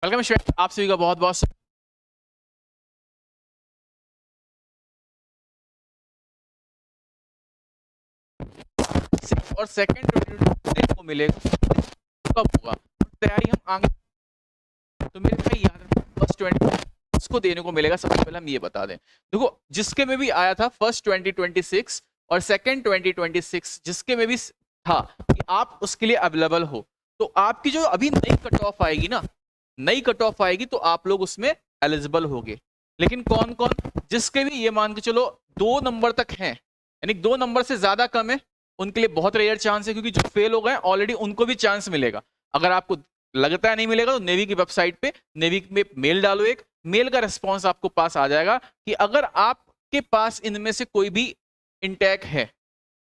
Welcome श्वेत, आप सभी का बहुत बहुत और सेकंड देखने को मिलेगा कब होगा। तैयारी हम आगे तो मेरे भाई याद रखना फर्स्ट 20 उसको देने को मिलेगा। सबसे पहले हम ये बता दें, देखो जिसके में भी आया था फर्स्ट 2026 और सेकंड 2026 जिसके में भी था कि आप उसके लिए अवेलेबल हो, तो आपकी जो अभी नई कट ऑफ आएगी ना, नई कट ऑफ आएगी तो आप लोग उसमें एलिजिबल होगे। लेकिन कौन कौन, जिसके भी ये मान के चलो 2 नंबर तक हैं, यानी 2 नंबर से ज्यादा कम है, उनके लिए बहुत रेयर चांस है, क्योंकि जो फेल हो गए ऑलरेडी उनको भी चांस मिलेगा। अगर आपको लगता है नहीं मिलेगा तो नेवी की वेबसाइट पे नेवी में मेल डालो, एक मेल का रिस्पॉन्स आपको पास आ जाएगा कि अगर आपके पास इनमें से कोई भी इंटैक है,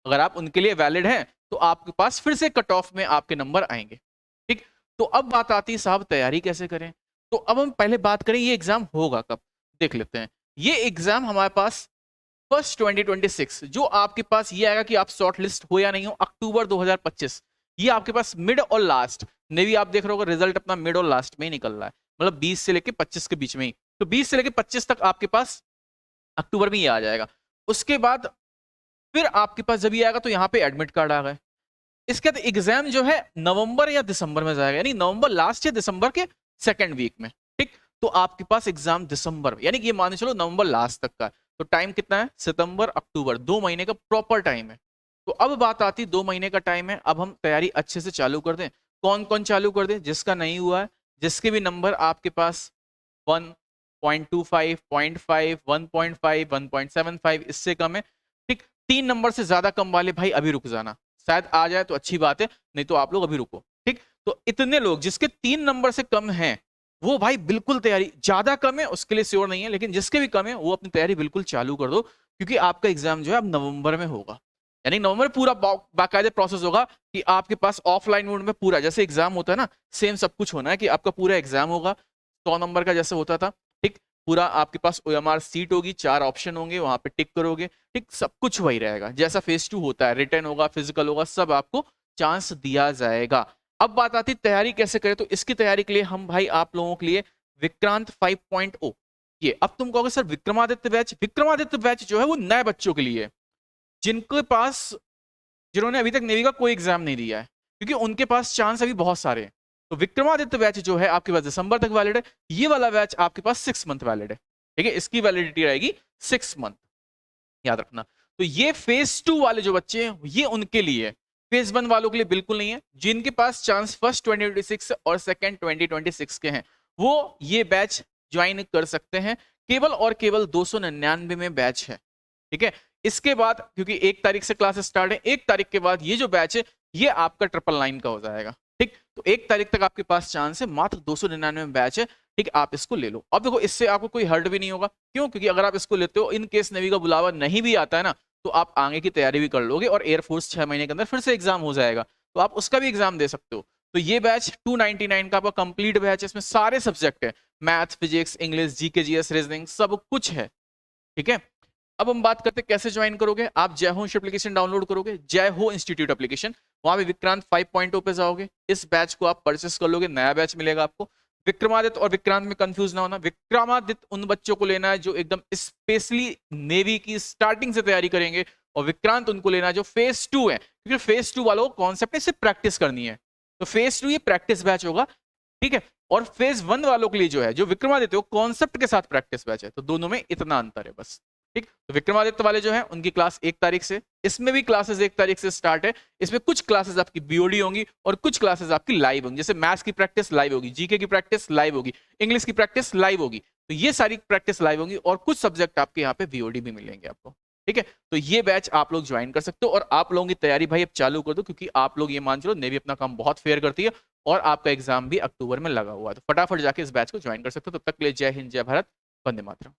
अगर आप उनके लिए वैलिड हैं तो आपके पास फिर से कट ऑफ में आपके नंबर आएंगे। ठीक, तो अब बात आती है साहब तैयारी कैसे करें। तो अब हम पहले बात करें ये एग्जाम होगा कब, देख लेते हैं। ये एग्जाम हमारे पास फर्स्ट 2026 जो आपके पास ये आएगा कि आप शॉर्ट लिस्ट हो या नहीं हो, अक्टूबर 2025। ये आपके पास मिड और लास्ट, नेवी आप देख रहे हो रिजल्ट अपना मिड और लास्ट में ही निकल रहा है, मतलब 20 से लेके 25 के बीच में ही। तो 20 से लेके 25 तक आपके पास अक्टूबर में ये आ जाएगा। उसके बाद फिर आपके पास जब ये आएगा तो यहाँ पे एडमिट कार्ड आ गए। इसके बाद एग्जाम जो है नवंबर या दिसंबर में जाएगा, यानी नवंबर लास्ट या दिसंबर के सेकेंड वीक में। ठीक, तो आपके पास एग्जाम दिसंबर में, यानी कि ये मान चलो नवंबर लास्ट तक का। तो टाइम कितना है, सितंबर अक्टूबर, 2 महीने का प्रॉपर टाइम है। तो अब बात आती है 2 महीने का टाइम है, अब हम तैयारी अच्छे से चालू कर दें। कौन कौन चालू कर दें, जिसका नहीं हुआ है, जिसके भी नंबर आपके पास 1.25, 0.5, 1.5, 1.75 इससे कम है, ठीक, 3 नंबर से ज्यादा कम वाले भाई अभी रुक जाना, शायद आ जाए तो अच्छी बात है, नहीं तो आप लोग अभी रुको। ठीक, तो इतने लोग जिसके 3 नंबर से कम हैं वो भाई बिल्कुल तैयारी, ज्यादा कम है उसके लिए श्योर नहीं है, लेकिन जिसके भी कम है वो अपनी तैयारी बिल्कुल चालू कर दो, क्योंकि आपका एग्जाम जो है अब नवंबर में होगा। यानी नवंबर में पूरा बाकायदे प्रोसेस होगा कि आपके पास ऑफलाइन मोड में पूरा जैसे एग्जाम होता है ना, सेम सब कुछ होना है कि आपका पूरा एग्जाम होगा 100 नंबर का जैसे होता था। ठीक, पूरा आपके पास OMR सीट होगी, 4 ऑप्शन होंगे, वहां पे टिक करोगे। ठीक, सब कुछ वही रहेगा जैसा फेज 2 होता है, रिटर्न होगा, फिजिकल होगा, सब आपको चांस दिया जाएगा। अब बात आती है तैयारी कैसे करें, तो इसकी तैयारी के लिए हम भाई आप लोगों के लिए विक्रांत 5.0, ये अब तुम कहोगे sir Vikramaditya batch, Vikramaditya batch जो है वो नए बच्चों के लिए, जिनके पास, जिन्होंने अभी तक नेवी का कोई एग्जाम नहीं दिया है, क्योंकि उनके पास चांस अभी बहुत सारे हैं। तो विक्रमादित्य बैच जो है आपके पास दिसंबर तक वैलिड है, ये वाला बैच आपके पास 6 मंथ वैलिड है। ठीक है, इसकी वैलिडिटी रहेगी 6 मंथ, याद रखना। तो ये फेज 2 वाले जो बच्चे हैं ये उनके लिए है, फेज 1 वालों के लिए बिल्कुल नहीं है। जिनके पास चांस फर्स्ट 2026 और सेकंड 2026 के हैं वो ये बैच ज्वाइन कर सकते हैं। केवल और केवल 299 में बैच है। ठीक है, इसके बाद क्योंकि 1 तारीख से क्लासेस स्टार्ट है, 1 तारीख के बाद ये जो बैच है ये आपका 999 का हो जाएगा। ठीक, तो 1 तारीख तक आपके पास चांस है, मात्र 299 में बैच है। ठीक, आप इसको ले लो। अब देखो इससे आपको कोई हर्ट भी नहीं होगा, क्यों, क्योंकि अगर आप इसको लेते हो, इन केस नेवी का बुलावा नहीं भी आता है ना, तो आप आगे की तैयारी भी कर लोगे और एयरफोर्स 6 महीने के अंदर फिर से एग्जाम हो जाएगा, तो आप उसका भी एग्जाम दे सकते हो। तो ये बैच 299 का आपका कंप्लीट बैच है, इसमें सारे सब्जेक्ट है, math, physics, English, GK, GS, reasoning, सब कुछ है। ठीक है, अब हम बात करते हैं कैसे ज्वाइन करोगे। आप जय हो एप्लीकेशन डाउनलोड करोगे, जय हो इंस्टीट्यूट एप्लीकेशन, वहां पे विक्रांत 5.0 पे जाओगे, इस बैच को आप परचेस कर लोगे, नया बैच मिलेगा आपको। विक्रमादित्य और विक्रांत में कंफ्यूज ना होना, विक्रमादित्य उन बच्चों को लेना है जो एकदम स्पेशली नेवी की स्टार्टिंग से तैयारी करेंगे, और विक्रांत उनको लेना है जो फेज 2 है, क्योंकि फेज 2 वालों को कॉन्सेप्ट है सिर्फ प्रैक्टिस करनी है, तो फेज 2 ये प्रैक्टिस बैच होगा। ठीक है, और फेज 1 वालों के लिए जो है, जो विक्रमादित्य, वो कॉन्सेप्ट के साथ प्रैक्टिस बैच है, तो दोनों में इतना अंतर है बस। ठीक, तो विक्रमादित्य वाले जो है उनकी क्लास 1 तारीख से, इसमें भी क्लासेस 1 तारीख से स्टार्ट है। इसमें कुछ क्लासेस आपकी बीओडी होंगी और कुछ क्लासेस आपकी लाइव होंगी, जैसे मैथ्स की प्रैक्टिस लाइव होगी, जीके की प्रैक्टिस लाइव होगी, इंग्लिश की प्रैक्टिस लाइव होगी, तो ये सारी प्रैक्टिस लाइव होगी, और कुछ सब्जेक्ट आपके यहाँ पे बीओडी भी मिलेंगे आपको। ठीक है, तो ये बैच आप लोग ज्वाइन कर सकते हो, और आप लोगों की तैयारी भाई अब चालू कर दो, क्योंकि आप लोग ये मान चलो नेवी अपना काम बहुत फेयर करती है, और आपका एग्जाम भी अक्टूबर में लगा हुआ है, तो फटाफट जाके इस बैच को ज्वाइन कर सकते हो। तब तक के लिए जय हिंद, जय भारत, वंदे मातरम।